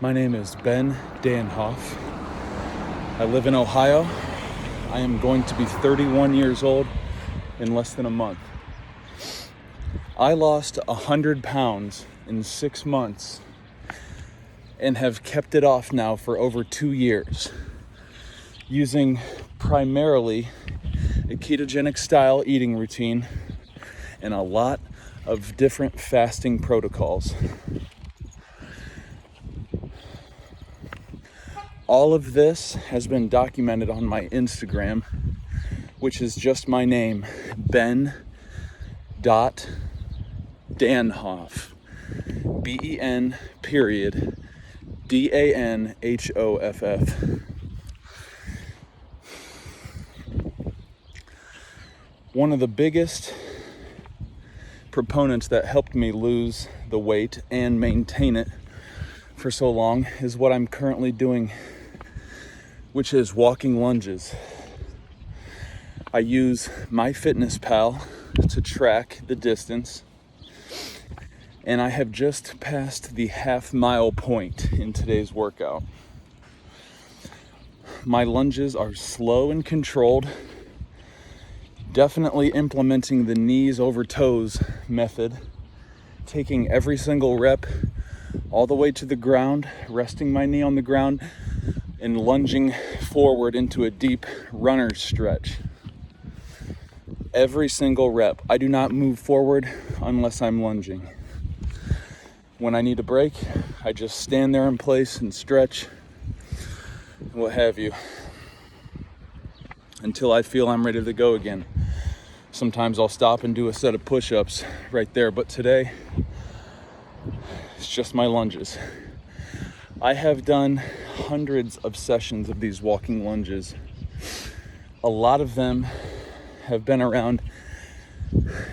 My name is Ben Danhoff. I live in Ohio. I am going to be 31 years old in less than a month. I lost 100 pounds in 6 months and have kept it off now for over 2 years, using primarily a ketogenic style eating routine and a lot of different fasting protocols. All of this has been documented on my Instagram, which is just my name, Ben.Danhoff, Ben period Danhoff. One of the biggest proponents that helped me lose the weight and maintain it for so long is what I'm currently doing, which is walking lunges. I use MyFitnessPal to track the distance, and I have just passed the half-mile point in today's workout. My lunges are slow and controlled, definitely implementing the knees over toes method, taking every single rep all the way to the ground, resting my knee on the ground, and lunging forward into a deep runner's stretch. Every single rep. I do not move forward unless I'm lunging. When I need a break, I just stand there in place and stretch, what have you, until I feel I'm ready to go again. Sometimes I'll stop and do a set of push-ups right there, but today it's just my lunges. I have done hundreds of sessions of these walking lunges. A lot of them have been around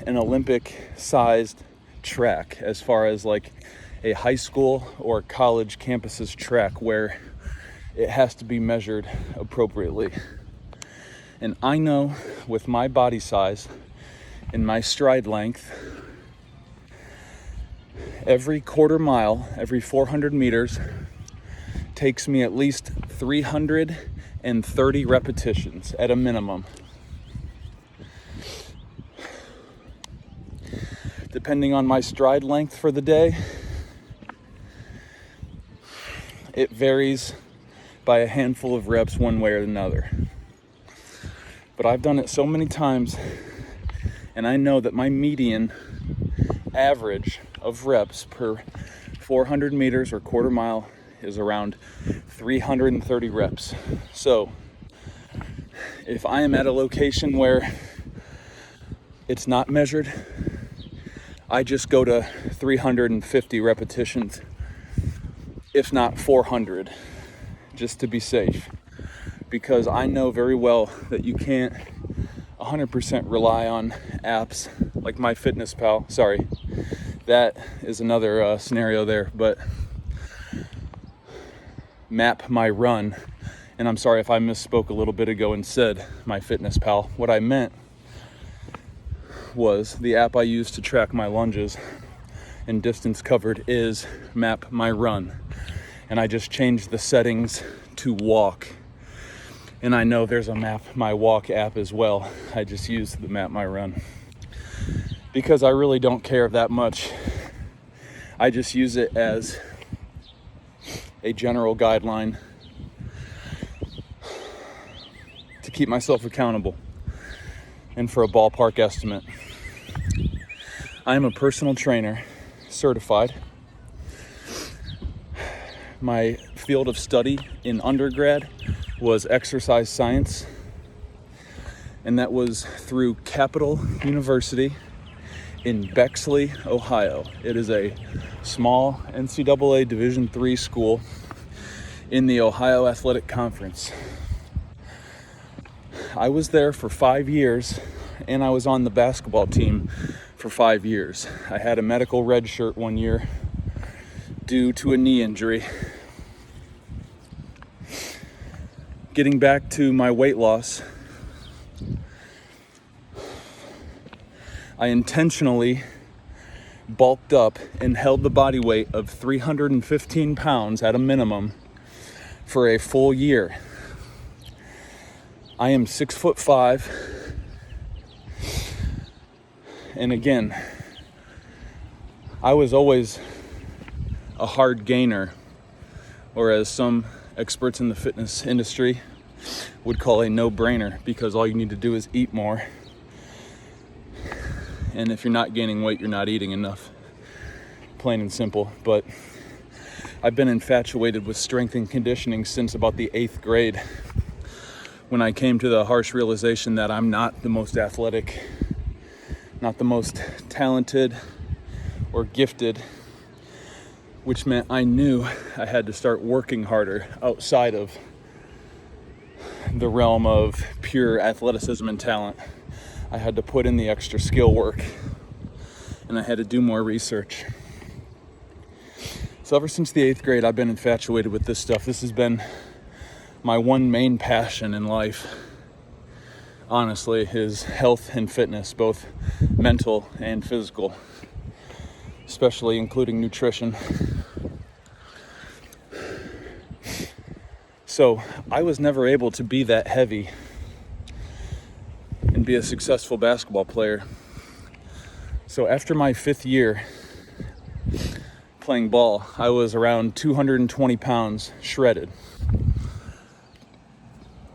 an Olympic-sized track, as far as like a high school or college campus's track where it has to be measured appropriately. And I know with my body size and my stride length, every quarter mile, every 400 meters, takes me at least 330 repetitions at a minimum. Depending on my stride length for the day, it varies by a handful of reps one way or another. But I've done it so many times, and I know that my median average of reps per 400 meters or quarter mile is around 330 reps. So if I am at a location where it's not measured, I just go to 350 repetitions, if not 400, just to be safe. Because I know very well that you can't 100% rely on apps like MyFitnessPal. Sorry, that is another scenario there, but MapMyRun, and I'm sorry if I misspoke a little bit ago and said MyFitnessPal. What I meant was the app I use to track my lunges and distance covered is MapMyRun, and I just changed the settings to walk. And I know there's a MapMyWalk app as well. I just use the MapMyRun because I really don't care that much. I just use it as a general guideline to keep myself accountable and for a ballpark estimate. I am a personal trainer, certified. My field of study in undergrad was exercise science, and that was through Capital University in Bexley, Ohio. It is a small NCAA Division III school in the Ohio Athletic Conference. I was there for 5 years, and I was on the basketball team for 5 years. I had a medical red shirt 1 year due to a knee injury. Getting back to my weight loss, I intentionally bulked up and held the body weight of 315 pounds at a minimum for a full year. I am 6'5", and again, I was always a hard gainer, or as some experts in the fitness industry would call a no-brainer, because all you need to do is eat more. And if you're not gaining weight, you're not eating enough. Plain and simple. But I've been infatuated with strength and conditioning since about the 8th grade, when I came to the harsh realization that I'm not the most athletic, not the most talented or gifted, which meant I knew I had to start working harder outside of the realm of pure athleticism and talent. I had to put in the extra skill work, and I had to do more research. So ever since the 8th grade, I've been infatuated with this stuff. This has been my one main passion in life, honestly, is health and fitness, both mental and physical, especially including nutrition. So I was never able to be that heavy and be a successful basketball player. So after my 5th year playing ball, I was around 220 pounds shredded.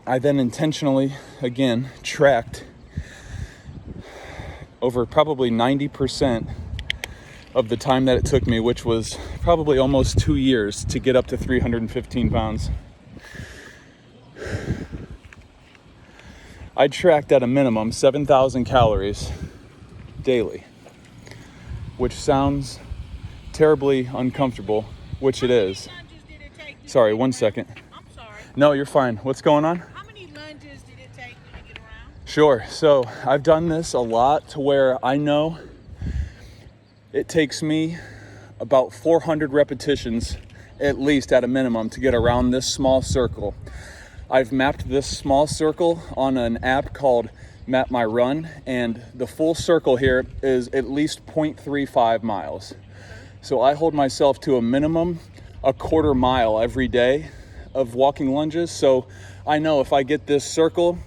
I then intentionally, again, tracked over probably 90% of the time that it took me, which was probably almost 2 years, to get up to 315 pounds. I tracked at a minimum 7,000 calories daily, which sounds terribly uncomfortable, which it is. Sorry, 1 second. I'm sorry. No, you're fine. What's going on? How many lunges did it take you to get around? Sure. So I've done this a lot to where I know it takes me about 400 repetitions, at least at a minimum, to get around this small circle. I've mapped this small circle on an app called Map My Run, and the full circle here is at least 0.35 miles. So I hold myself to a minimum a quarter mile every day of walking lunges. So I know if I get this circle,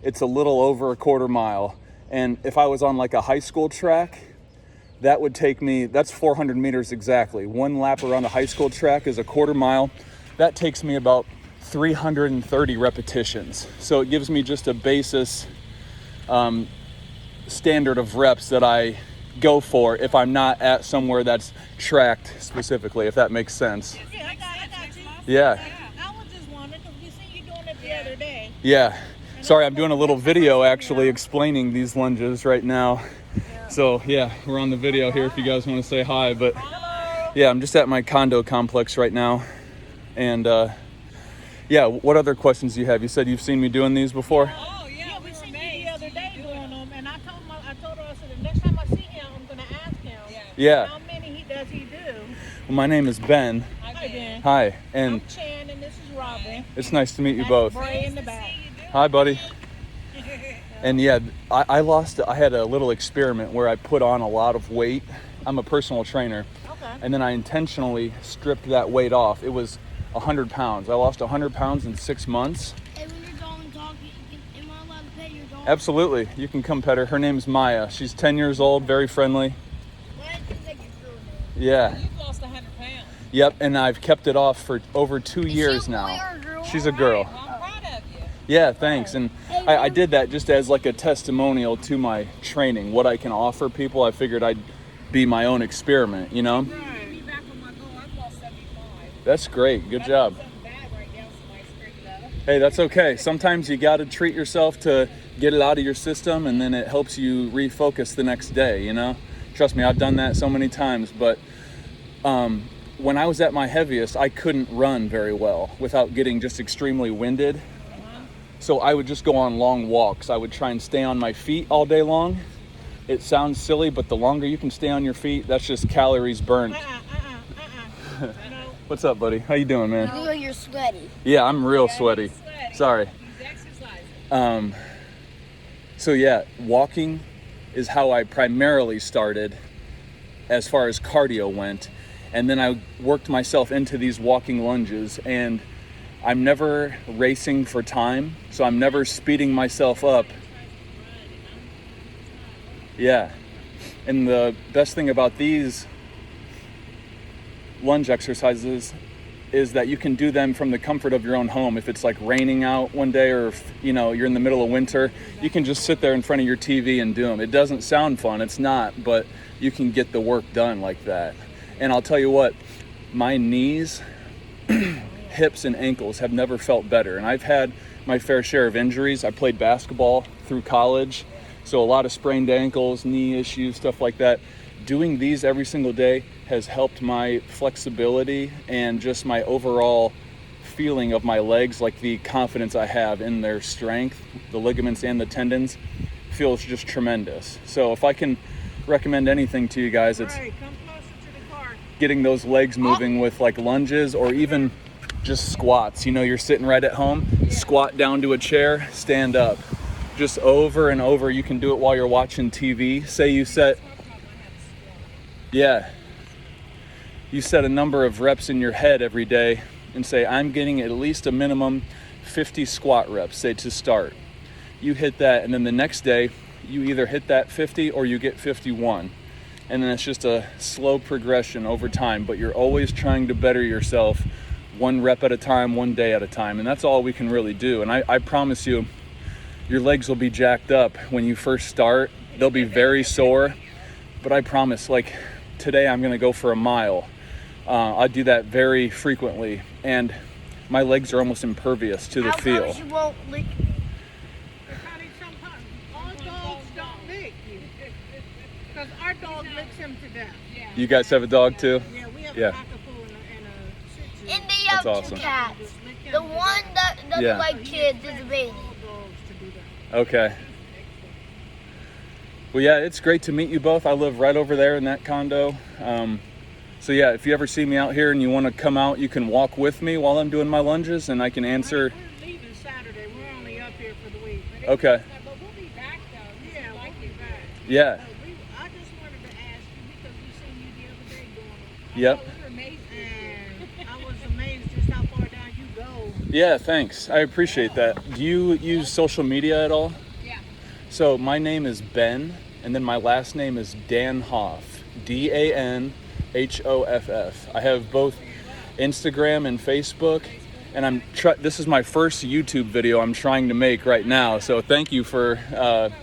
it's a little over a quarter mile. And if I was on like a high school track, that would take me, that's 400 meters exactly. One lap around a high school track is a quarter mile. That takes me about 330 repetitions. So it gives me just a basis standard of reps that I go for if I'm not at somewhere that's tracked specifically, if that makes sense. Yeah, I got you. Yeah. I was just wondering, because you see you doing it the other day. Yeah. Sorry, I'm doing a little video actually explaining these lunges right now. So yeah, we're on the video here if you guys want to say hi. But yeah, I'm just at my condo complex right now. And yeah, what other questions do you have? You said you've seen me doing these before? Oh, yeah, we seen you the other day doing them. And I told her, I said, the next time I see him, I'm going to ask him. Yeah. How many does he do? Well, my name is Ben. Hi, Ben. Hi. And I'm Chan, and this is Robin. it's nice to meet you both. Bray in the back. Hi, buddy. And yeah, I had a little experiment where I put on a lot of weight. I'm a personal trainer. Okay. And then I intentionally stripped that weight off. It was 100 pounds. I lost 100 pounds in 6 months. Hey, when your dog talks, am I allowed to pet your dog? Absolutely. You can come pet her. Her name's Maya. She's 10 years old, very friendly. Why did you take your girl name? Yeah. You've lost 100 pounds. Yep. And I've kept it off for over 2 Is years she a boy now. or a girl? She's a girl. Well, I'm proud of you. Yeah, thanks. And I did that just as like a testimonial to my training, what I can offer people. I figured I'd be my own experiment, you know? Me back on my goal, I've lost 75. That's great. Good job. Something bad right now, so I screwed it up. Hey, that's okay. Sometimes you got to treat yourself to get it out of your system, and then it helps you refocus the next day, you know? Trust me, I've done that so many times. But when I was at my heaviest, I couldn't run very well without getting just extremely winded. So I would just go on long walks. I would try and stay on my feet all day long. It sounds silly, but the longer you can stay on your feet, that's just calories burned. No. What's up, buddy? How you doing, man? You look like you're sweaty. Yeah, I'm real sweaty. Sorry. He's exercising. So yeah, walking is how I primarily started as far as cardio went. And then I worked myself into these walking lunges, and I'm never racing for time, so I'm never speeding myself up. Yeah. And the best thing about these lunge exercises is that you can do them from the comfort of your own home. If it's like raining out one day, or if, you know, you're in the middle of winter, you can just sit there in front of your TV and do them. It doesn't sound fun, it's not, but you can get the work done like that. And I'll tell you what, my knees, hips, and ankles have never felt better. And I've had my fair share of injuries. I played basketball through college, so a lot of sprained ankles, knee issues, stuff like that. Doing these every single day has helped my flexibility and just my overall feeling of my legs, like the confidence I have in their strength, the ligaments and the tendons, feels just tremendous. So if I can recommend anything to you guys, it's Come closer to the car. getting those legs moving with like lunges, or even just squats. You know, you're sitting right at home, squat down to a chair, stand up. Just over and over. You can do it while you're watching TV. Say you set, you set a number of reps in your head every day and say, I'm getting at least a minimum 50 squat reps, say, to start. You hit that, and then the next day you either hit that 50 or you get 51. And then it's just a slow progression over time, but you're always trying to better yourself one rep at a time, one day at a time. And that's all we can really do. And I promise you, your legs will be jacked up when you first start. They'll be very sore, but I promise, like today I'm gonna go for a mile. I do that very frequently, and my legs are almost impervious to the How feel. come you won't lick me? Honey, sometimes all dogs don't lick you. Because our dog licks him to death. You guys have a dog too? Yeah, we have Yeah. a cockapoo and a shih tzu. And they That's have awesome. two cats. Just lick him The to one that doesn't Yeah. like kids is a baby. all dogs to do that. Okay. Well, yeah, it's great to meet you both. I live right over there in that condo. So yeah, if you ever see me out here and you want to come out, you can walk with me while I'm doing my lunges, and I can answer. We're leaving Saturday. We're only up here for the week. Okay. But we'll be back though. Yeah, we'll be back. Yeah. I just wanted to ask you because we seen you the other day going on. Yep. We were amazed. And I was amazed just how far down you go. Yeah, thanks. I appreciate that. Do you use social media at all? Yeah. So my name is Ben, and then my last name is Dan Hoff. DANHOFF. I have both Instagram and Facebook, and this is my first YouTube video I'm trying to make right now. So thank you for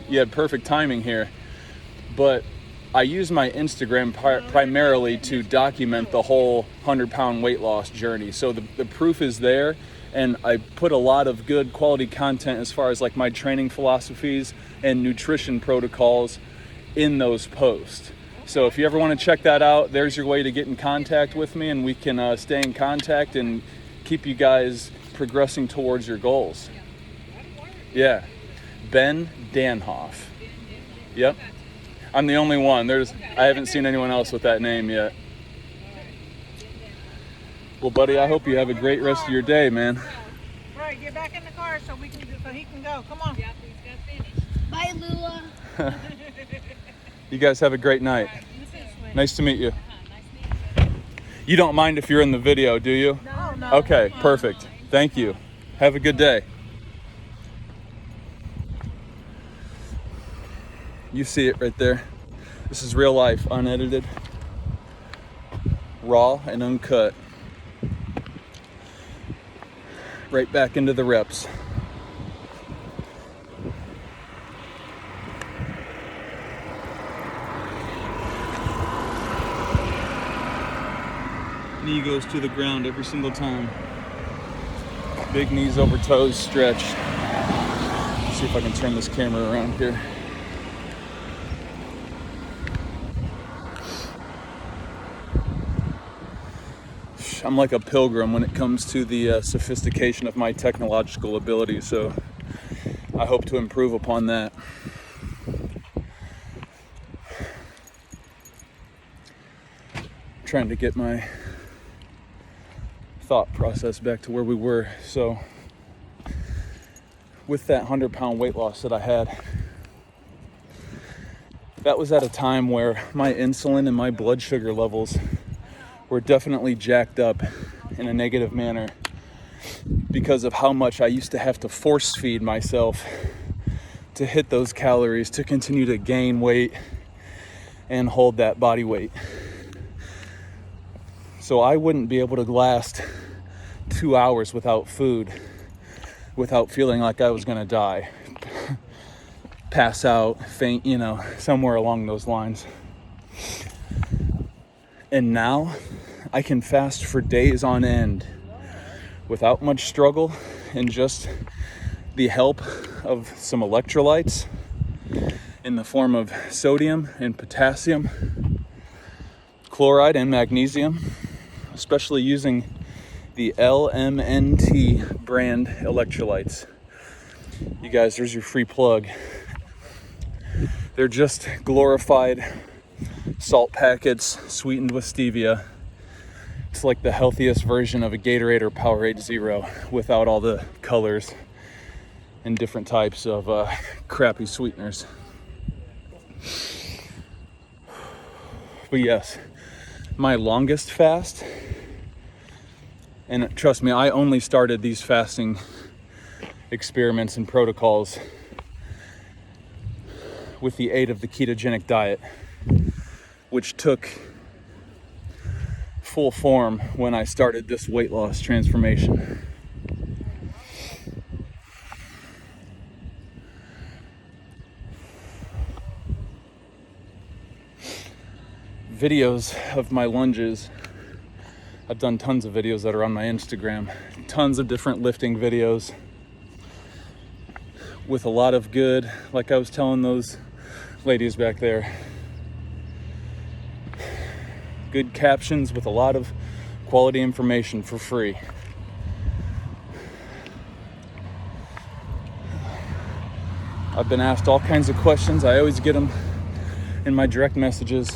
you had perfect timing here. But I use my Instagram primarily to document the whole 100-pound weight loss journey. So the proof is there, and I put a lot of good quality content as far as like my training philosophies and nutrition protocols in those posts. So if you ever want to check that out, there's your way to get in contact with me, and we can stay in contact and keep you guys progressing towards your goals. Yeah. Ben Danhoff. Yep. I'm the only one. I haven't seen anyone else with that name yet. Well, buddy, I hope you have a great rest of your day, man. Right, get back in the car so he can go. Come on. Bye, Lula. You guys have a great night. Nice to meet you. You don't mind if you're in the video, do you? No. Okay, perfect. Thank you. Have a good day. You see it right there. This is real life, unedited, raw and uncut. Right back into the reps. Knee goes to the ground every single time. Big knees over toes stretch. Let's see if I can turn this camera around here. I'm like a pilgrim when it comes to the sophistication of my technological ability, so I hope to improve upon that. Trying to get my thought process back to where we were. So with that 100-pound weight loss that I had, that was at a time where my insulin and my blood sugar levels were definitely jacked up in a negative manner because of how much I used to have to force feed myself to hit those calories to continue to gain weight and hold that body weight. So I wouldn't be able to last 2 hours without food without feeling like I was gonna die, pass out, faint, somewhere along those lines. And now I can fast for days on end without much struggle and just the help of some electrolytes in the form of sodium and potassium, chloride and magnesium, especially using the LMNT brand electrolytes. You guys, there's your free plug. They're just glorified salt packets sweetened with stevia. It's like the healthiest version of a Gatorade or Powerade Zero without all the colors and different types of crappy sweeteners. But yes, my longest fast, and trust me, I only started these fasting experiments and protocols with the aid of the ketogenic diet, which took full form when I started this weight loss transformation. Videos of my lunges. I've done tons of videos that are on my Instagram, tons of different lifting videos with a lot of good, like I was telling those ladies back there, good captions with a lot of quality information for free. I've been asked all kinds of questions. I always get them in my direct messages.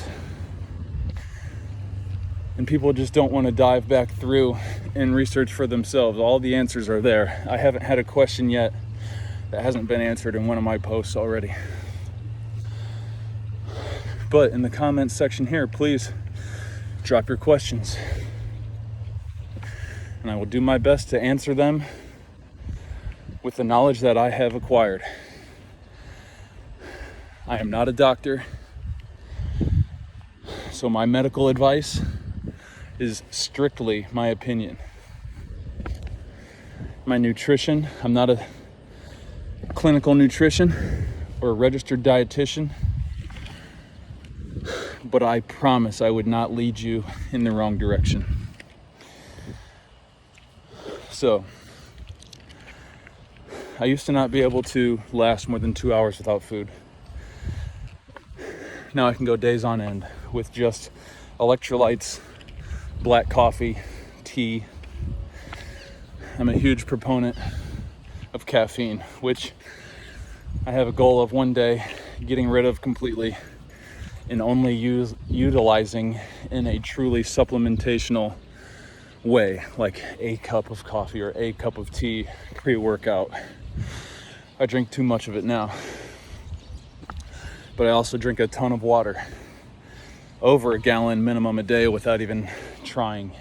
And people just don't want to dive back through and research for themselves. All the answers are there. I haven't had a question yet that hasn't been answered in one of my posts already. But in the comments section here, please drop your questions. And I will do my best to answer them with the knowledge that I have acquired. I am not a doctor, so my medical advice is strictly my opinion. My nutrition, I'm not a clinical nutrition or a registered dietitian, but I promise I would not lead you in the wrong direction. So, I used to not be able to last more than 2 hours without food. Now I can go days on end with just electrolytes, black coffee, tea. I'm a huge proponent of caffeine, which I have a goal of one day getting rid of completely and only utilizing in a truly supplementational way, like a cup of coffee or a cup of tea pre-workout. I drink too much of it now, but I also drink a ton of water, over a gallon minimum a day without even trying.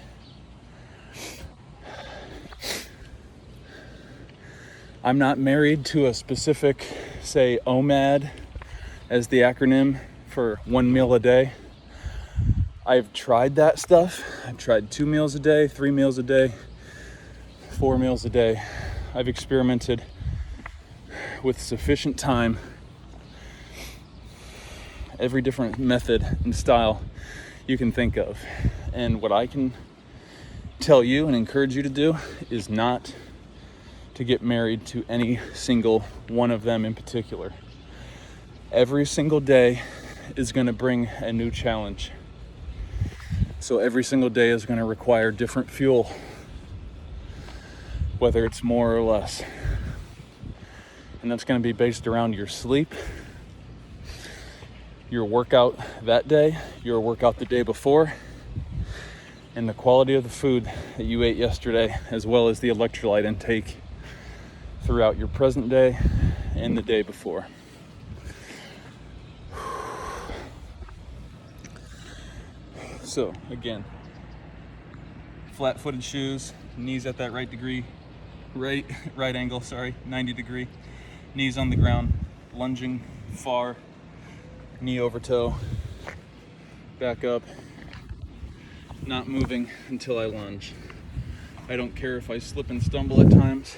I'm not married to a specific, say, OMAD as the acronym for 1 meal a day. I've tried that stuff. I've tried 2 meals a day, 3 meals a day, 4 meals a day. I've experimented with sufficient time, every different method and style you can think of. And what I can tell you and encourage you to do is not to get married to any single one of them in particular. Every single day is going to bring a new challenge. So every single day is going to require different fuel, whether it's more or less. And that's going to be based around your sleep, your workout that day, your workout the day before, and the quality of the food that you ate yesterday, as well as the electrolyte intake throughout your present day and the day before. So again, flat-footed shoes, knees at that right angle, 90 degree. Knees on the ground, lunging far, knee over toe, back up, not moving until I lunge. I don't care if I slip and stumble at times.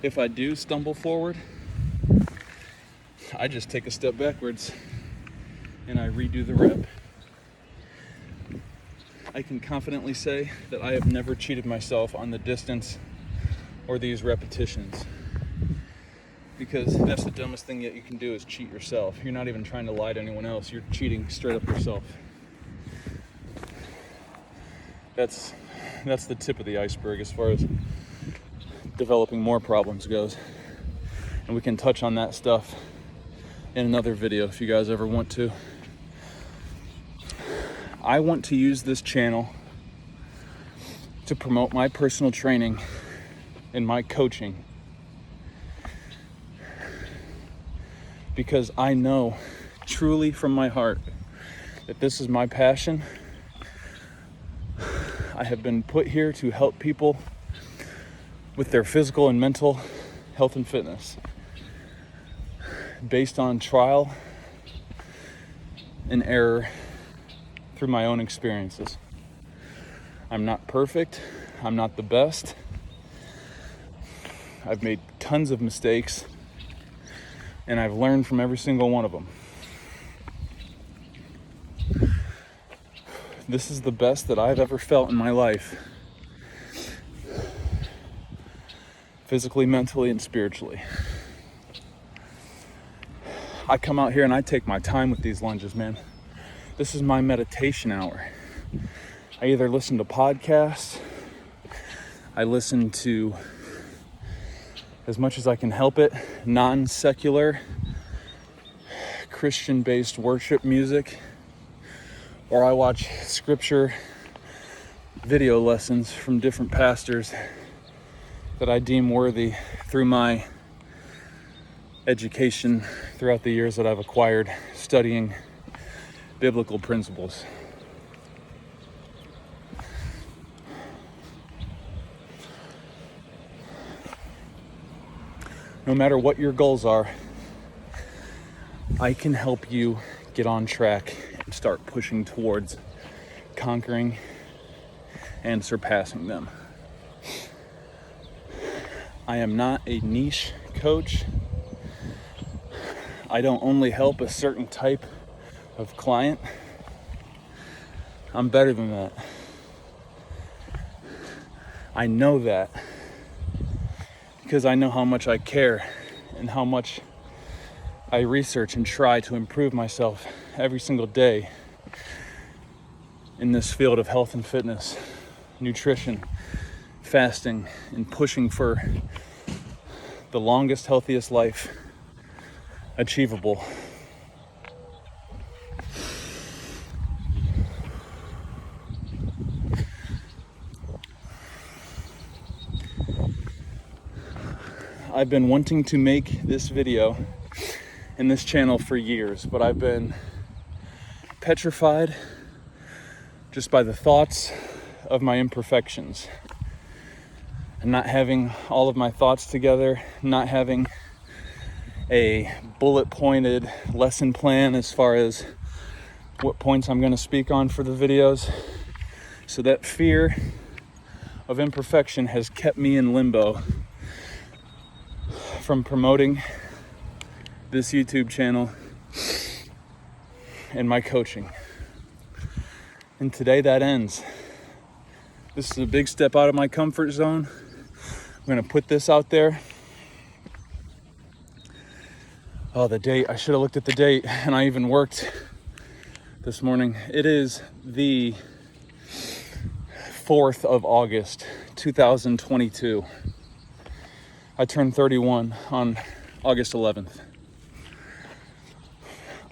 If I do stumble forward, I just take a step backwards and I redo the rep. I can confidently say that I have never cheated myself on the distance or these repetitions, because that's the dumbest thing that you can do, is cheat yourself. You're not even trying to lie to anyone else, you're cheating straight up yourself. That's the tip of the iceberg as far as developing more problems goes. And we can touch on that stuff in another video if you guys ever want to. I want to use this channel to promote my personal training and my coaching, because I know truly from my heart that this is my passion. I have been put here to help people with their physical and mental health and fitness based on trial and error through my own experiences. I'm not perfect. I'm not the best. I've made tons of mistakes, and I've learned from every single one of them. This is the best that I've ever felt in my life, physically, mentally, and spiritually. I come out here and I take my time with these lunges, man. This is my meditation hour. I either listen to podcasts, I listen to, as much as I can help it, non-secular, Christian-based worship music, or I watch scripture video lessons from different pastors that I deem worthy through my education throughout the years that I've acquired studying biblical principles. No matter what your goals are, I can help you get on track and start pushing towards conquering and surpassing them. I am not a niche coach. I don't only help a certain type of client. I'm better than that. I know that because I know how much I care and how much I research and try to improve myself every single day in this field of health and fitness, nutrition, fasting, and pushing for the longest, healthiest life achievable. I've been wanting to make this video in this channel for years, but I've been petrified just by the thoughts of my imperfections and not having all of my thoughts together, not having a bullet pointed lesson plan as far as what points I'm going to speak on for the videos. So that fear of imperfection has kept me in limbo from promoting this YouTube channel and my coaching. And today that ends. This is a big step out of my comfort zone. I'm gonna put this out there. Oh, the date, I should have looked at the date, and I even worked this morning. It is the 4th of August, 2022. I turned 31 on August 11th.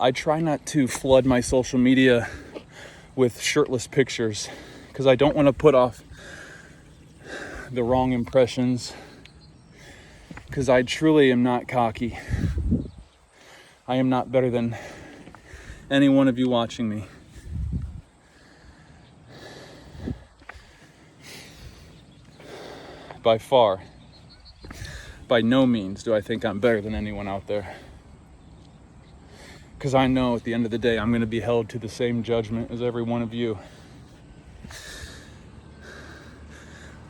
I try not to flood my social media with shirtless pictures because I don't want to put off the wrong impressions, because I truly am not cocky. I am not better than any one of you watching me. by far. By no means do I think I'm better than anyone out there. Because I know at the end of the day, I'm going to be held to the same judgment as every one of you.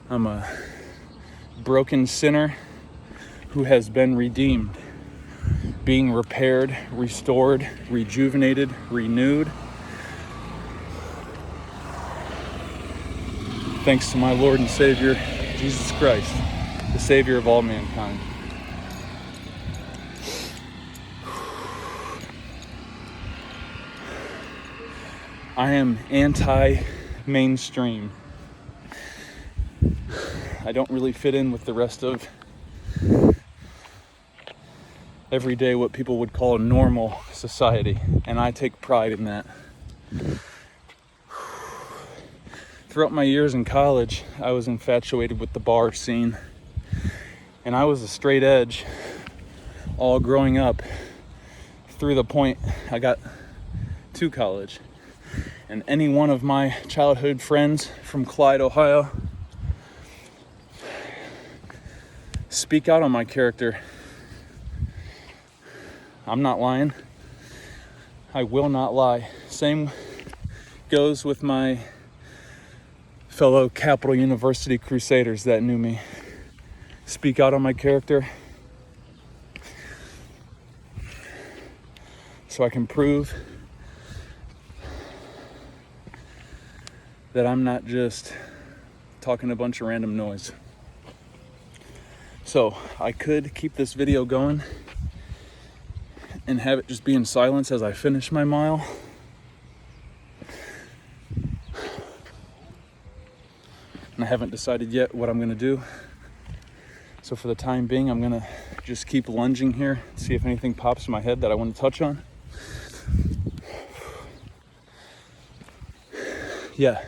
I'm a broken sinner who has been redeemed, being repaired, restored, rejuvenated, renewed. Thanks to my Lord and Savior, Jesus Christ, the Savior of all mankind. I am anti-mainstream. I don't really fit in with the rest of everyday, what people would call normal society, and I take pride in that. Throughout my years in college, I was infatuated with the bar scene, and I was a straight edge all growing up through the point I got to college. And any one of my childhood friends from Clyde, Ohio, speak out on my character. I'm not lying. I will not lie. Same goes with my fellow Capital University Crusaders that knew me. Speak out on my character so I can prove that I'm not just talking a bunch of random noise. So I could keep this video going and have it just be in silence as I finish my mile. And I haven't decided yet what I'm gonna do. So for the time being, I'm gonna just keep lunging here, see if anything pops in my head that I want to touch on. Yeah,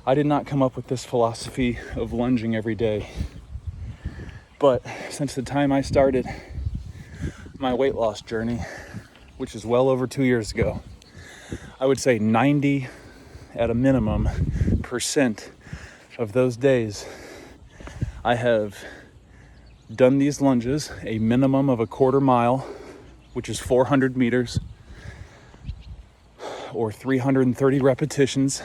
I did not come up with this philosophy of lunging every day. But since the time I started my weight loss journey, which is well over 2 years ago, I would say 90 at a minimum % of those days, I have done these lunges a minimum of a quarter mile, which is 400 meters, or 330 repetitions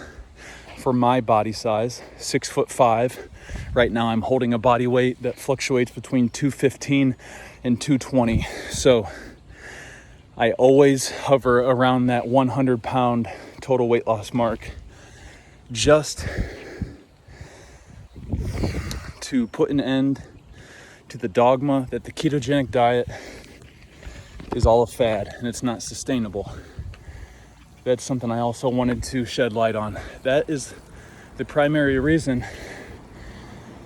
for my body size, 6'5". Right now I'm holding a body weight that fluctuates between 215 and 220. So I always hover around that 100-pound total weight loss mark, just to put an end to the dogma that the ketogenic diet is all a fad and it's not sustainable. That's something I also wanted to shed light on. That is the primary reason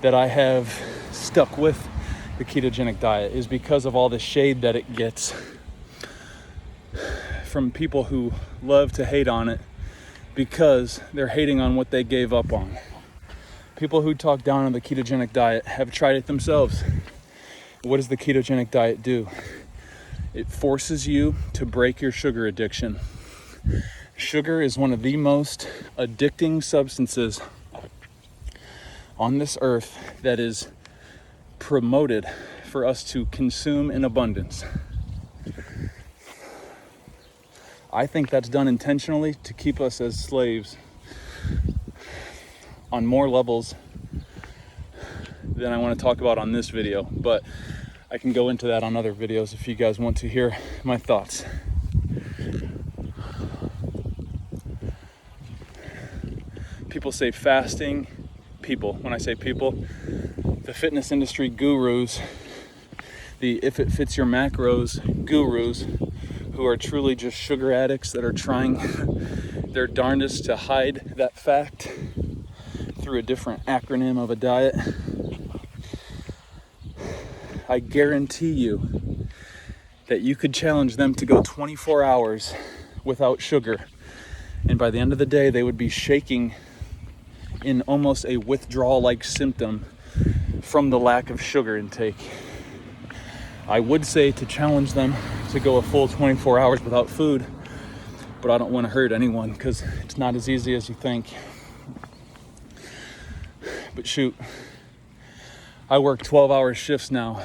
that I have stuck with the ketogenic diet, is because of all the shade that it gets from people who love to hate on it because they're hating on what they gave up on. People who talk down on the ketogenic diet have tried it themselves. What does the ketogenic diet do? It forces you to break your sugar addiction. Sugar is one of the most addicting substances on this earth that is promoted for us to consume in abundance. I think that's done intentionally to keep us as slaves on more levels than I want to talk about on this video, but I can go into that on other videos if you guys want to hear my thoughts. People say fasting. When I say people, the fitness industry gurus, the if it fits your macros gurus, who are truly just sugar addicts that are trying their darndest to hide that fact through a different acronym of a diet. I guarantee you that you could challenge them to go 24 hours without sugar, and by the end of the day they would be shaking in almost a withdrawal-like symptom from the lack of sugar intake. I would say to challenge them to go a full 24 hours without food, but I don't want to hurt anyone because it's not as easy as you think. But shoot, I work 12-hour shifts now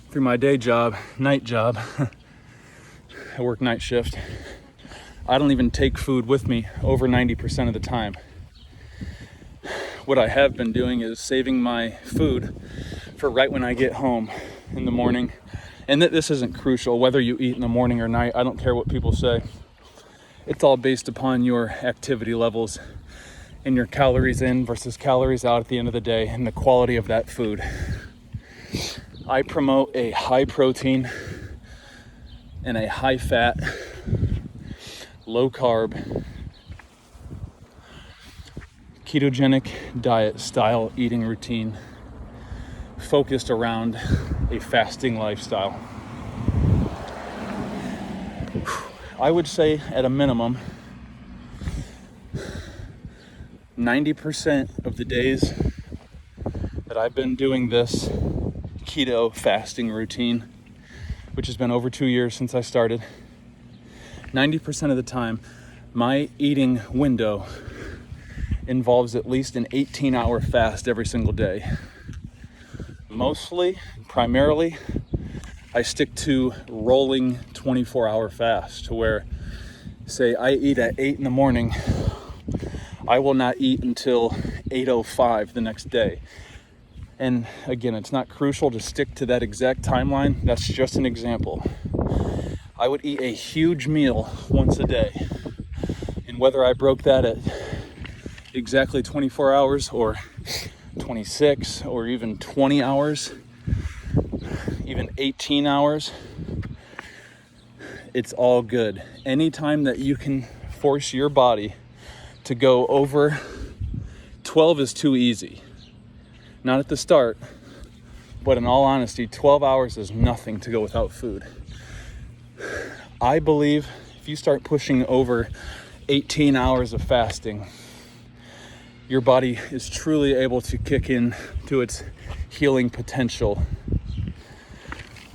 through my day job, night job. I work night shift. I don't even take food with me over 90% of the time. What I have been doing is saving my food for right when I get home in the morning. And this isn't crucial, whether you eat in the morning or night. I don't care what people say. It's all based upon your activity levels and your calories in versus calories out at the end of the day and the quality of that food. I promote a high protein and a high fat, low carb, ketogenic diet style eating routine focused around a fasting lifestyle. I would say at a minimum, 90% of the days that I've been doing this keto fasting routine, which has been over 2 years since I started, 90% of the time, my eating window involves at least an 18-hour fast every single day. Mostly, primarily, I stick to rolling 24-hour fast, to where, say, I eat at 8 in the morning, I will not eat until 8:05 the next day. And again, it's not crucial to stick to that exact timeline. That's just an example. I would eat a huge meal once a day. And whether I broke that at exactly 24 hours or 26 or even 20 hours, even 18 hours, it's all good. Anytime that you can force your body to go over 12 is too easy. Not at the start, but in all honesty, 12 hours is nothing to go without food. I believe if you start pushing over 18 hours of fasting, your body is truly able to kick in to its healing potential,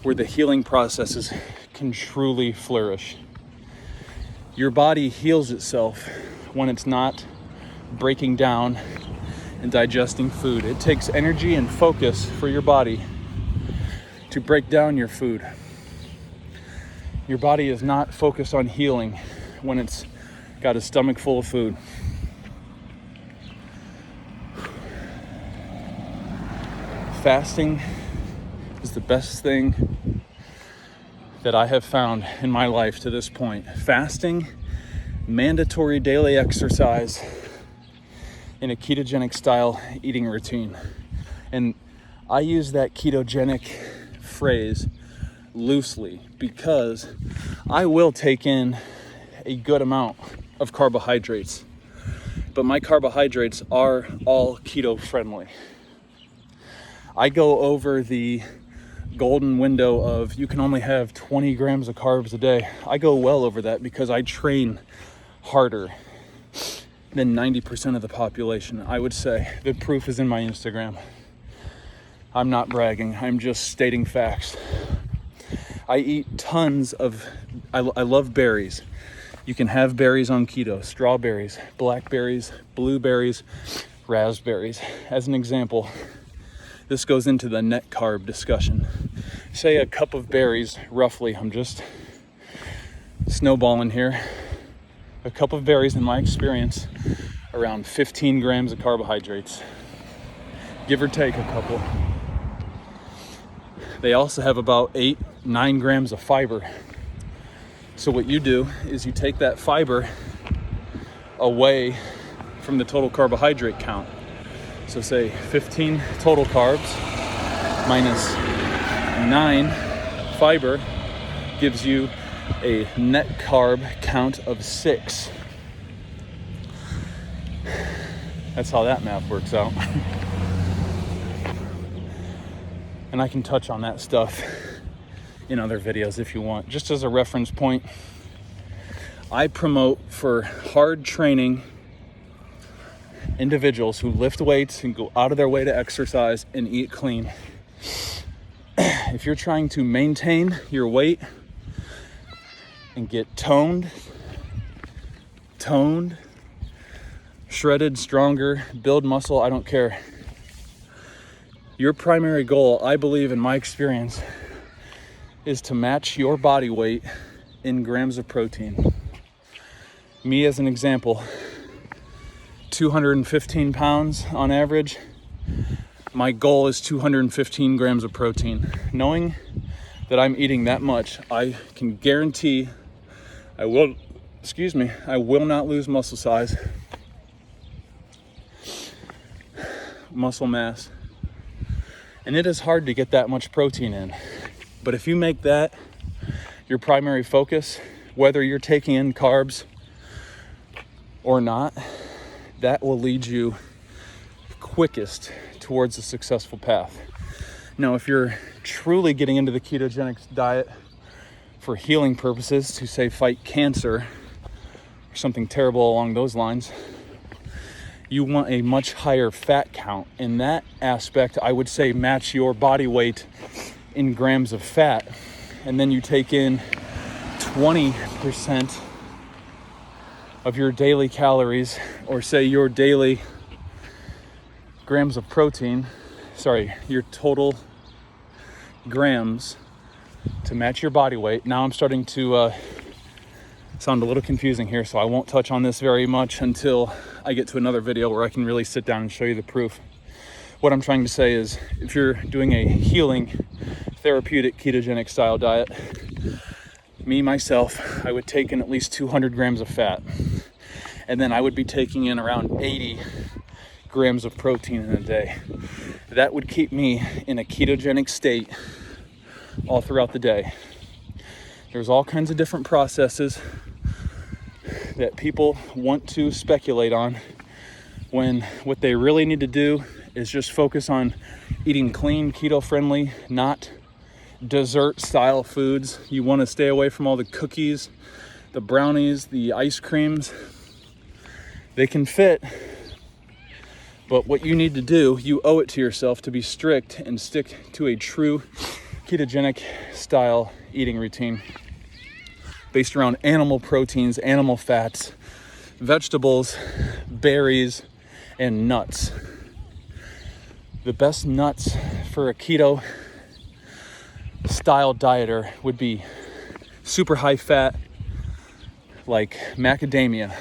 where the healing processes can truly flourish. Your body heals itself when it's not breaking down and digesting food. It takes energy and focus for your body to break down your food. Your body is not focused on healing when it's got a stomach full of food. Fasting is the best thing that I have found in my life to this point. Fasting, mandatory daily exercise, in a ketogenic style eating routine. And I use that ketogenic phrase loosely because I will take in a good amount of carbohydrates, but my carbohydrates are all keto friendly. I go over the golden window of you can only have 20 grams of carbs a day. I go well over that because I train harder than 90% of the population. I would say the proof is in my Instagram. I'm not bragging, I'm just stating facts. I eat tons of, I love berries. You can have berries on keto: strawberries, blackberries, blueberries, raspberries. As an example, this goes into the net carb discussion. Say a cup of berries, roughly, I'm just snowballing here. A cup of berries, in my experience, around 15 grams of carbohydrates, give or take a couple. They also have about 8-9 grams of fiber. So what you do is you take that fiber away from the total carbohydrate count. So say 15 total carbs minus 9 fiber gives you a net carb count of 6. That's how that math works out. And I can touch on that stuff in other videos if you want. Just as a reference point, I promote for hard training individuals who lift weights and go out of their way to exercise and eat clean. If you're trying to maintain your weight and get toned, shredded, stronger, build muscle, I don't care. Your primary goal, I believe in my experience, is to match your body weight in grams of protein. Me as an example, 215 pounds on average. My goal is 215 grams of protein. Knowing that I'm eating that much, I can guarantee I will not lose muscle size, muscle mass. And it is hard to get that much protein in. But if you make that your primary focus, whether you're taking in carbs or not, that will lead you quickest towards a successful path. Now, if you're truly getting into the ketogenic diet for healing purposes, to say fight cancer or something terrible along those lines, you want a much higher fat count. In that aspect, I would say match your body weight in grams of fat, and then you take in 20% of your daily calories, or say your daily grams of protein, your total grams to match your body weight. Now I'm starting to sound a little confusing here, so I won't touch on this very much until I get to another video where I can really sit down and show you the proof. What I'm trying to say is, if you're doing a healing, therapeutic ketogenic style diet, myself, I would take in at least 200 grams of fat, and then I would be taking in around 80 grams of protein in a day. That would keep me in a ketogenic state all throughout the day. There's all kinds of different processes that people want to speculate on, when what they really need to do is just focus on eating clean, keto-friendly, not dessert-style foods. You want to stay away from all the cookies, the brownies, the ice creams. They can fit, but what you need to do, you owe it to yourself to be strict and stick to a true ketogenic style eating routine based around animal proteins, animal fats, vegetables, berries, and nuts. The best nuts for a keto style dieter would be super high fat, like macadamia,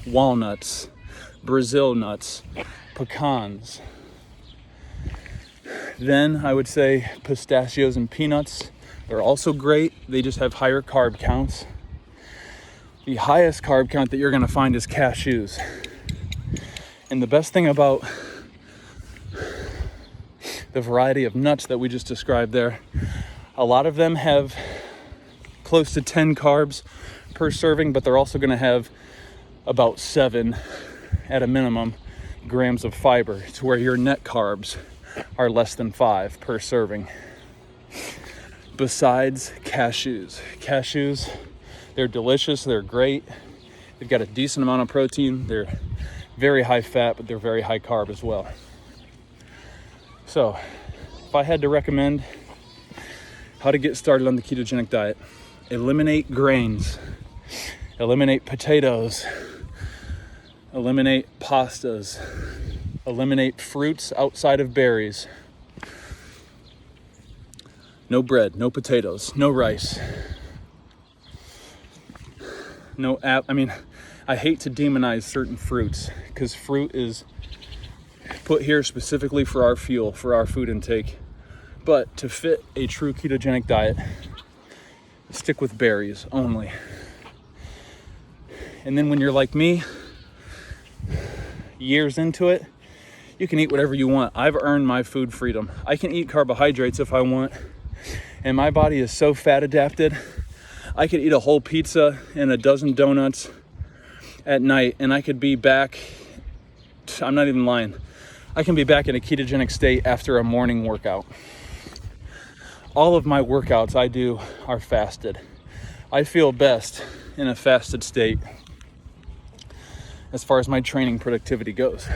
walnuts, Brazil nuts, pecans. Then I would say pistachios and peanuts. They're also great. They just have higher carb counts. The highest carb count that you're going to find is cashews. And the best thing about the variety of nuts that we just described there, a lot of them have close to 10 carbs per serving, but they're also going to have about 7 at a minimum grams of fiber, to where your net carbs are less than 5 per serving. Besides cashews, they're delicious, they're great, they've got a decent amount of protein, they're very high fat, but they're very high carb as well. So if I had to recommend how to get started on the ketogenic diet, eliminate grains, eliminate potatoes, eliminate pastas, eliminate fruits outside of berries. No bread, no potatoes, no rice. I hate to demonize certain fruits, because fruit is put here specifically for our fuel, for our food intake. But to fit a true ketogenic diet, stick with berries only. And then when you're like me, years into it, you can eat whatever you want. I've earned my food freedom. I can eat carbohydrates if I want, and my body is so fat adapted, I could eat a whole pizza and a dozen donuts at night, and I could be back, I'm not even lying, I can be back in a ketogenic state after a morning workout. All of my workouts I do are fasted. I feel best in a fasted state as far as my training productivity goes.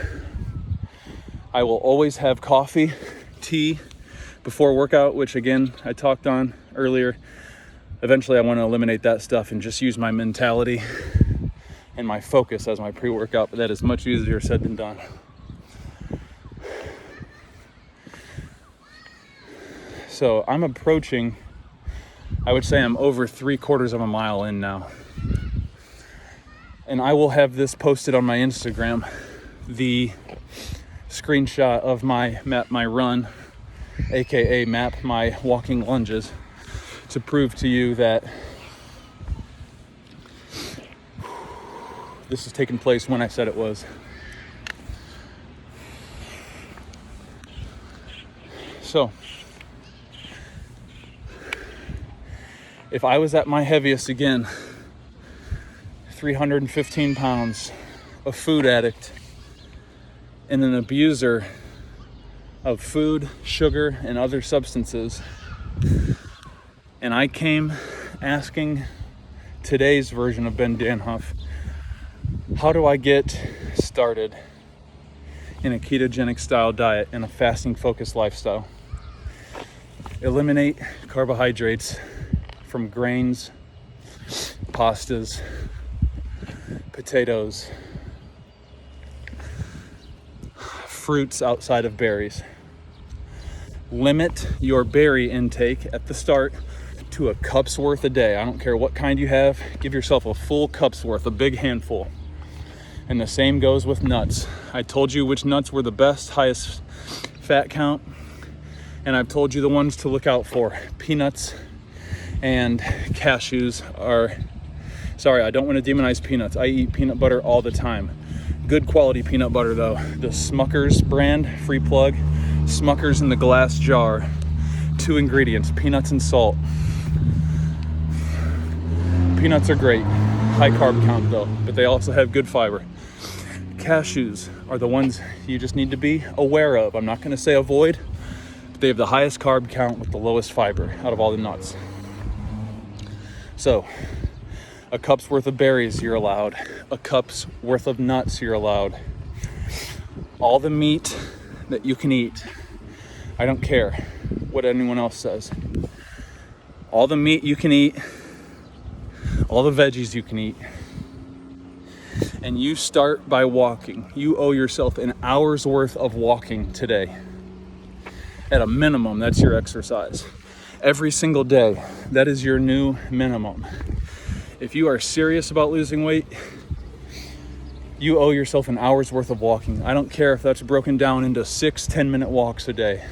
I will always have coffee, tea before workout, which again, I talked on earlier. Eventually I want to eliminate that stuff and just use my mentality and my focus as my pre-workout, but that is much easier said than done. So I'm approaching, I would say I'm over 3/4 of a mile in now. And I will have this posted on my Instagram, the screenshot of my map my run, aka map my walking lunges, to prove to you that this is taking place when I said it was. So, if I was at my heaviest again, 315 pounds, a food addict, and an abuser of food, sugar, and other substances, and I came asking today's version of Ben Danhoff, how do I get started in a ketogenic style diet and a fasting focused lifestyle? Eliminate carbohydrates from grains, pastas, potatoes, fruits outside of berries. Limit your berry intake at the start to a cup's worth a day. I don't care what kind you have. Give yourself a full cup's worth, a big handful. And the same goes with nuts. I told you which nuts were the best, highest fat count, and I've told you the ones to look out for. Peanuts and cashews are, sorry, I don't want to demonize peanuts. I eat peanut butter all the time. Good quality peanut butter though. The Smucker's brand, free plug, Smucker's in the glass jar. 2 ingredients, peanuts and salt. Peanuts are great, high carb count though, but they also have good fiber. Cashews are the ones you just need to be aware of. I'm not going to say avoid, but they have the highest carb count with the lowest fiber out of all the nuts. So, a cup's worth of berries you're allowed. A cup's worth of nuts you're allowed. All the meat that you can eat. I don't care what anyone else says. All the meat you can eat. All the veggies you can eat. And you start by walking. You owe yourself an hour's worth of walking today. At a minimum, that's your exercise. Every single day, that is your new minimum. If you are serious about losing weight, you owe yourself an hour's worth of walking. I don't care if that's broken down into 6 10-minute walks a day.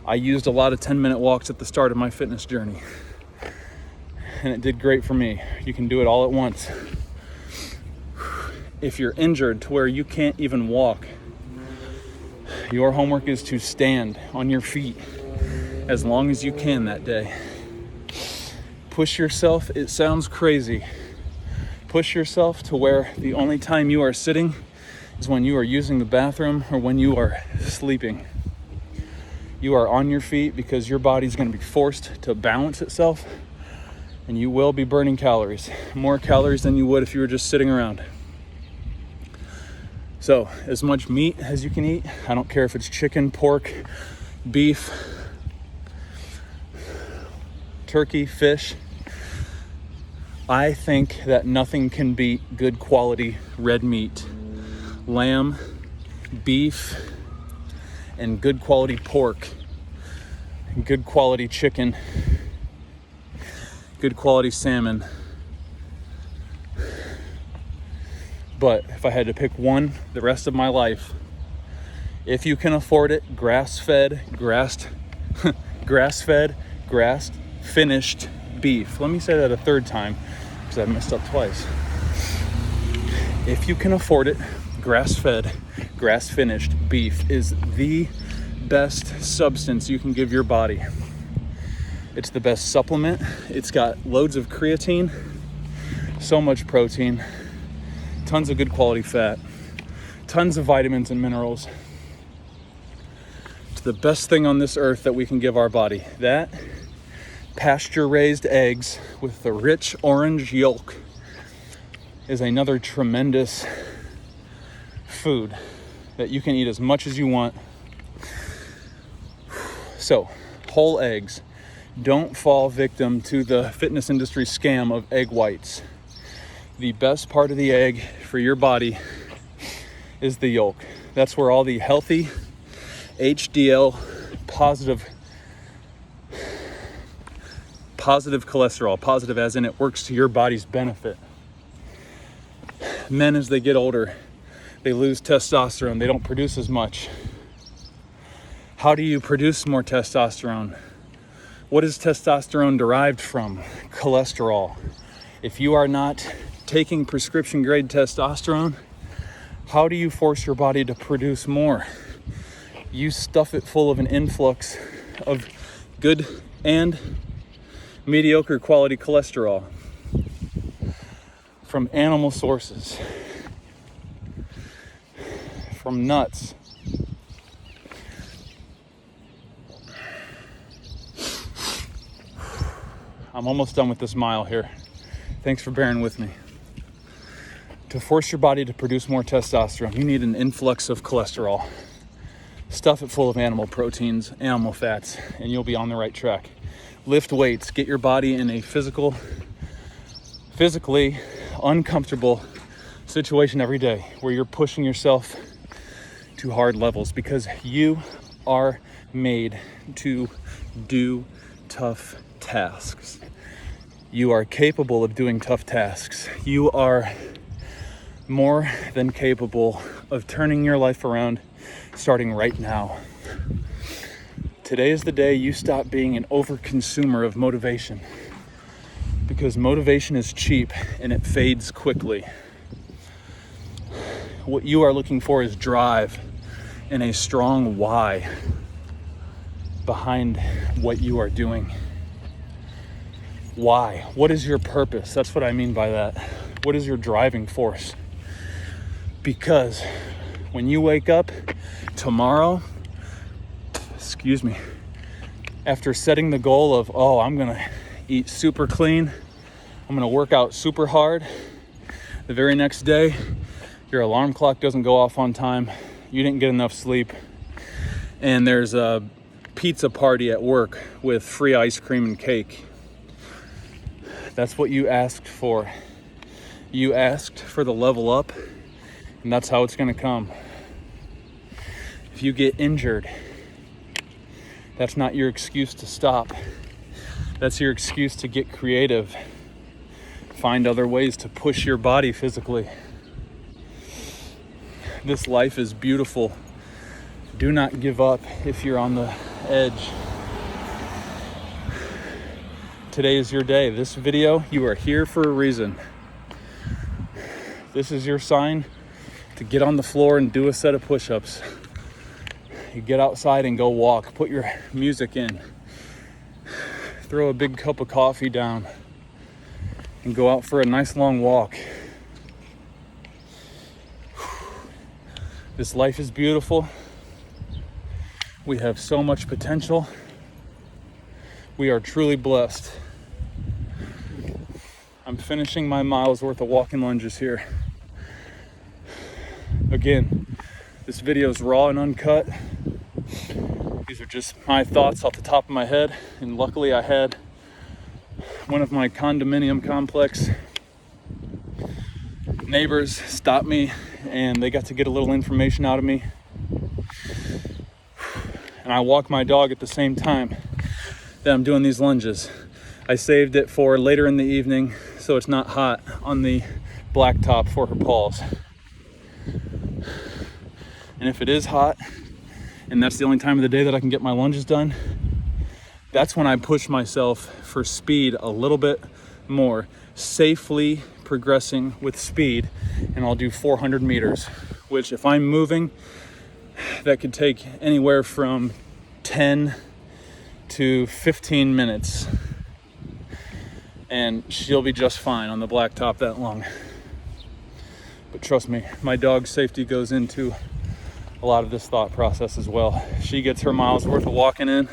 I used a lot of 10-minute walks at the start of my fitness journey, and it did great for me. You can do it all at once. If you're injured to where you can't even walk, your homework is to stand on your feet as long as you can that day. Push yourself, it sounds crazy. Push yourself to where the only time you are sitting is when you are using the bathroom or when you are sleeping. You are on your feet because your body's going to be forced to balance itself, and you will be burning calories, more calories than you would if you were just sitting around. So, as much meat as you can eat. I don't care if it's chicken, pork, beef, turkey, fish. I think that nothing can beat good quality red meat. Lamb, beef, and good quality pork, and good quality chicken, good quality salmon. But if I had to pick one the rest of my life, if you can afford it, grass-fed, grass-finished beef. Let me say that a third time because I messed up twice. If you can afford it, grass-fed, grass-finished beef is the best substance you can give your body. It's the best supplement. It's got loads of creatine, so much protein, tons of good quality fat, tons of vitamins and minerals. It's the best thing on this earth that we can give our body. That, pasture-raised eggs with the rich orange yolk is another tremendous food that you can eat as much as you want. So, whole eggs. Don't fall victim to the fitness industry scam of egg whites. The best part of the egg for your body is the yolk. That's where all the healthy HDL positive positive cholesterol, positive as in it works to your body's benefit. Men, as they get older, they lose testosterone. They don't produce as much. How do you produce more testosterone? What is testosterone derived from? Cholesterol. If you are not taking prescription grade testosterone, how do you force your body to produce more? You stuff it full of an influx of good and mediocre quality cholesterol from animal sources, from nuts. I'm almost done with this mile here. Thanks for bearing with me. To force your body to produce more testosterone, you need an influx of cholesterol. Stuff it full of animal proteins, animal fats, and you'll be on the right track. Lift weights, get your body in a physically uncomfortable situation every day where you're pushing yourself to hard levels, because you are made to do tough tasks. You are capable of doing tough tasks. You are more than capable of turning your life around starting right now. Today is the day you stop being an overconsumer of motivation, because motivation is cheap and it fades quickly. What you are looking for is drive and a strong why behind what you are doing. Why? What is your purpose? That's what I mean by that. What is your driving force? Because when you wake up tomorrow, after setting the goal of, I'm gonna eat super clean, I'm gonna work out super hard, the very next day, your alarm clock doesn't go off on time, you didn't get enough sleep, and there's a pizza party at work with free ice cream and cake. That's what you asked for. You asked for the level up, and that's how it's gonna come. If you get injured, that's not your excuse to stop. That's your excuse to get creative. Find other ways to push your body physically. This life is beautiful. Do not give up if you're on the edge. Today is your day. This video, you are here for a reason. This is your sign to get on the floor and do a set of push-ups. You get outside and go walk. Put your music in. Throw a big cup of coffee down and go out for a nice long walk. This life is beautiful. We have so much potential. We are truly blessed. I'm finishing my miles worth of walking lunges here. Again, this video is raw and uncut. These are just my thoughts off the top of my head, and luckily I had one of my condominium complex neighbors stop me, and they got to get a little information out of me. And I walk my dog at the same time that I'm doing these lunges. I saved it for later in the evening so it's not hot on the blacktop for her paws. And if it is hot, and that's the only time of the day that I can get my lunges done, that's when I push myself for speed a little bit more, safely progressing with speed, and I'll do 400 meters, which if I'm moving, that could take anywhere from 10 to 15 minutes, and she'll be just fine on the blacktop that long. But trust me, my dog's safety goes into a lot of this thought process as well. She gets her miles worth of walking in.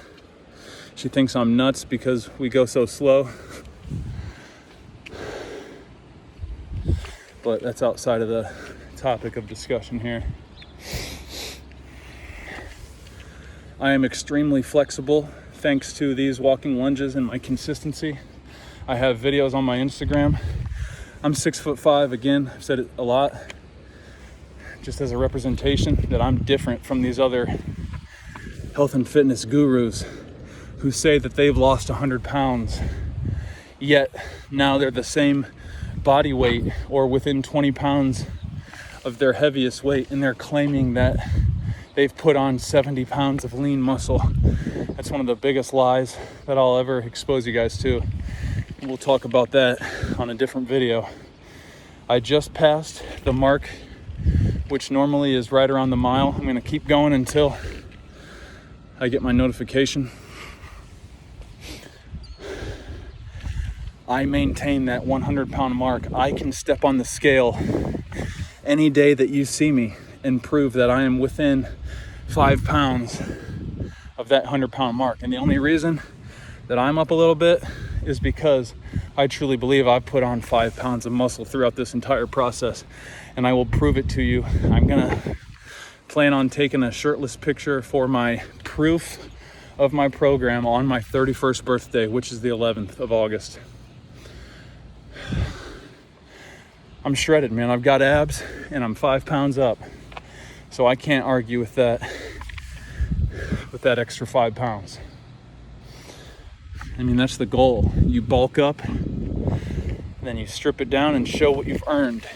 She thinks I'm nuts because we go so slow. But that's outside of the topic of discussion here. I am extremely flexible thanks to these walking lunges and my consistency. I have videos on my Instagram. I'm 6'5", again, I've said it a lot, just as a representation that I'm different from these other health and fitness gurus who say that they've lost 100 pounds yet now they're the same body weight or within 20 pounds of their heaviest weight, and they're claiming that they've put on 70 pounds of lean muscle. That's one of the biggest lies that I'll ever expose you guys to. We'll talk about that on a different video. I just passed the mark, which normally is right around the mile. I'm gonna keep going until I get my notification. I maintain that 100-pound mark. I can step on the scale any day that you see me and prove that I am within 5 pounds of that 100-pound mark. And the only reason that I'm up a little bit is because I truly believe I've put on 5 pounds of muscle throughout this entire process, and I will prove it to you. I'm gonna plan on taking a shirtless picture for my proof of my program on my 31st birthday, which is the 11th of August. I'm shredded, man. I've got abs and I'm 5 pounds up. So I can't argue with that extra 5 pounds. I mean, that's the goal. You bulk up, then you strip it down and show what you've earned.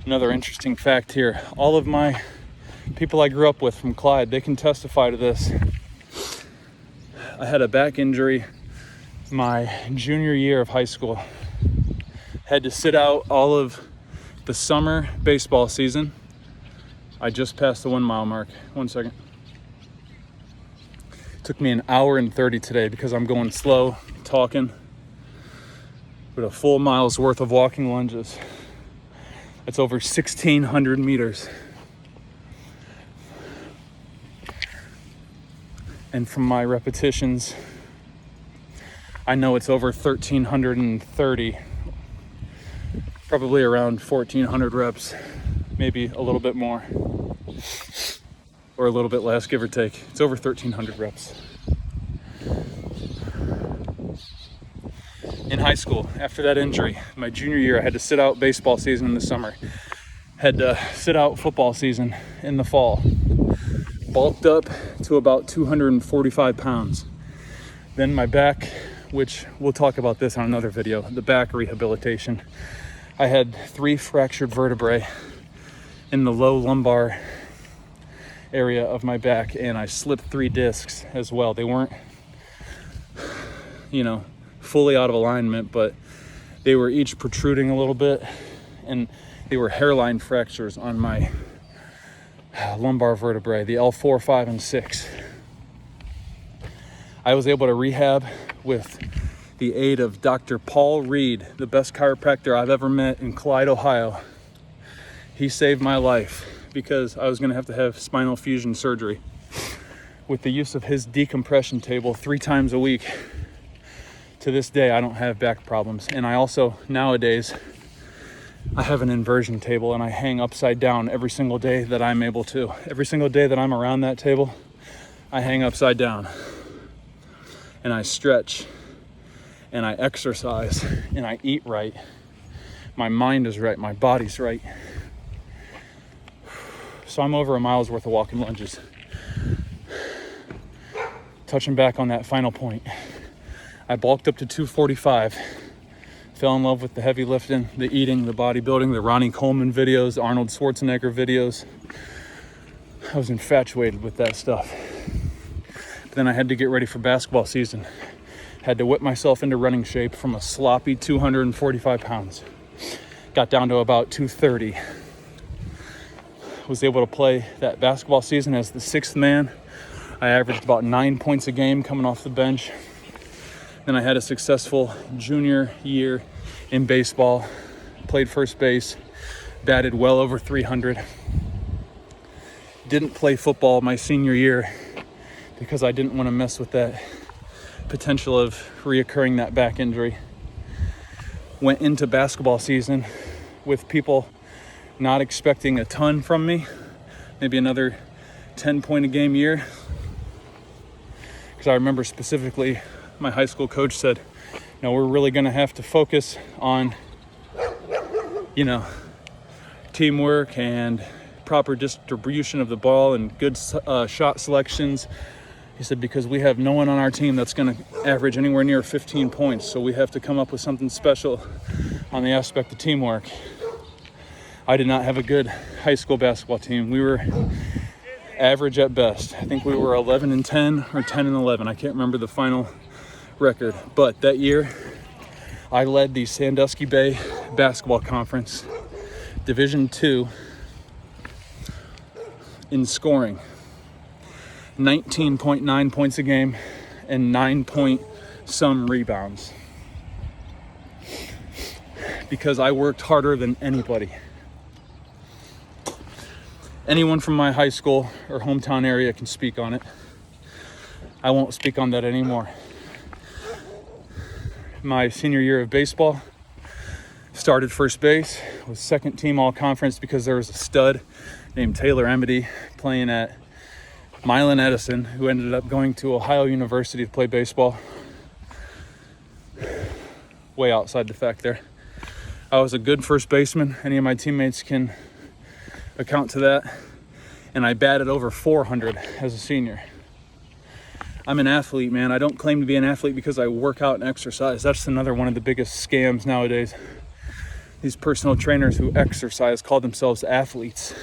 Another interesting fact here. All of my people I grew up with from Clyde, they can testify to this. I had a back injury my junior year of high school. Had to sit out all of the summer baseball season. I just passed the 1 mile mark. 1 second. Took me an hour and 30 today because I'm going slow, talking, with a full mile's worth of walking lunges. That's over 1,600 meters. And from my repetitions, I know it's over 1,330, probably around 1,400 reps, maybe a little bit more, or a little bit less, give or take. It's over 1,300 reps. In high school, after that injury, my junior year, I had to sit out baseball season in the summer, had to sit out football season in the fall, bulked up to about 245 pounds. Then my back, which we'll talk about this on another video, the back rehabilitation. I had 3 fractured vertebrae in the low lumbar area of my back, and I slipped 3 discs as well. They weren't, fully out of alignment, but they were each protruding a little bit, and they were hairline fractures on my lumbar vertebrae, the L4, 5, and 6. I was able to rehab with the aid of Dr. Paul Reed, the best chiropractor I've ever met in Clyde, Ohio. He saved my life because I was gonna have to have spinal fusion surgery. With the use of his decompression table 3 times a week, to this day, I don't have back problems. And I also, nowadays, I have an inversion table and I hang upside down every single day that I'm able to. Every single day that I'm around that table, I hang upside down. And I stretch, and I exercise, and I eat right. My mind is right, my body's right. So I'm over a mile's worth of walking lunges. Touching back on that final point, I bulked up to 245, fell in love with the heavy lifting, the eating, the bodybuilding, the Ronnie Coleman videos, Arnold Schwarzenegger videos. I was infatuated with that stuff. Then I had to get ready for basketball season. Had to whip myself into running shape from a sloppy 245 pounds. Got down to about 230. Was able to play that basketball season as the 6th man. I averaged about 9 points a game coming off the bench. Then I had a successful junior year in baseball. Played first base, batted well over 300. Didn't play football my senior year because I didn't want to mess with that potential of reoccurring that back injury. Went into basketball season with people not expecting a ton from me, maybe another 10-point a game year. Because I remember specifically my high school coach said, we're really going to have to focus on, teamwork and proper distribution of the ball and good shot selections, He said, because we have no one on our team that's going to average anywhere near 15 points, so we have to come up with something special on the aspect of teamwork. I did not have a good high school basketball team. We were average at best. I think we were 11-10 or 10-11. I can't remember the final record. But that year, I led the Sandusky Bay Basketball Conference, Division II, in scoring. 19.9 points a game and 9-point-some rebounds. Because I worked harder than anybody. Anyone from my high school or hometown area can speak on it. I won't speak on that anymore. My senior year of baseball, started first base, was second team all conference because there was a stud named Taylor Emedy playing at Milan Edison, who ended up going to Ohio University to play baseball. Way outside the fact there. I was a good first baseman. Any of my teammates can account to that. And I batted over 400 as a senior. I'm an athlete, man. I don't claim to be an athlete because I work out and exercise. That's another one of the biggest scams nowadays. These personal trainers who exercise call themselves athletes.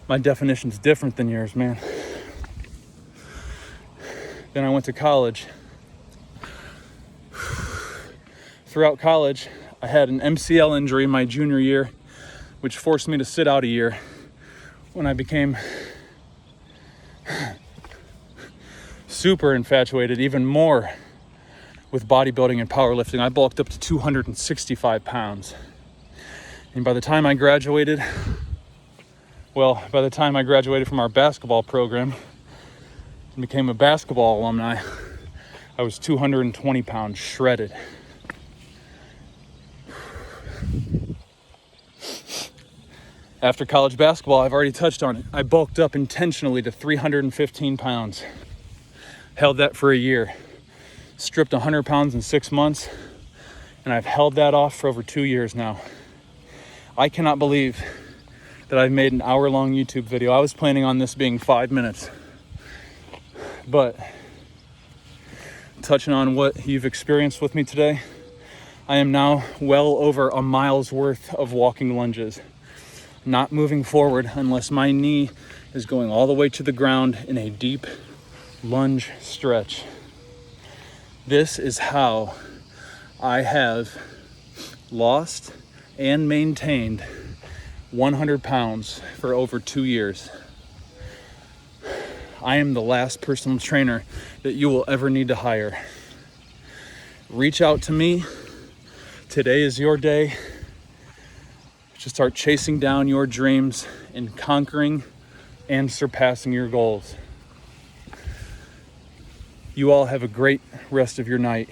My definition's different than yours, man. Then I went to college. Throughout college, I had an MCL injury my junior year, which forced me to sit out a year when I became super infatuated, even more, with bodybuilding and powerlifting. I bulked up to 265 pounds. And by the time I graduated from our basketball program and became a basketball alumni, I was 220 pounds shredded. After college basketball, I've already touched on it. I bulked up intentionally to 315 pounds. Held that for a year. Stripped 100 pounds in 6 months, and I've held that off for over 2 years now. I cannot believe that I've made an hour-long YouTube video. I was planning on this being 5 minutes. But touching on what you've experienced with me today, I am now well over a mile's worth of walking lunges. Not moving forward unless my knee is going all the way to the ground in a deep lunge stretch. This is how I have lost and maintained 100 pounds for over 2 years. I am the last personal trainer that you will ever need to hire. Reach out to me. Today is your day to start chasing down your dreams and conquering and surpassing your goals. You all have a great rest of your night.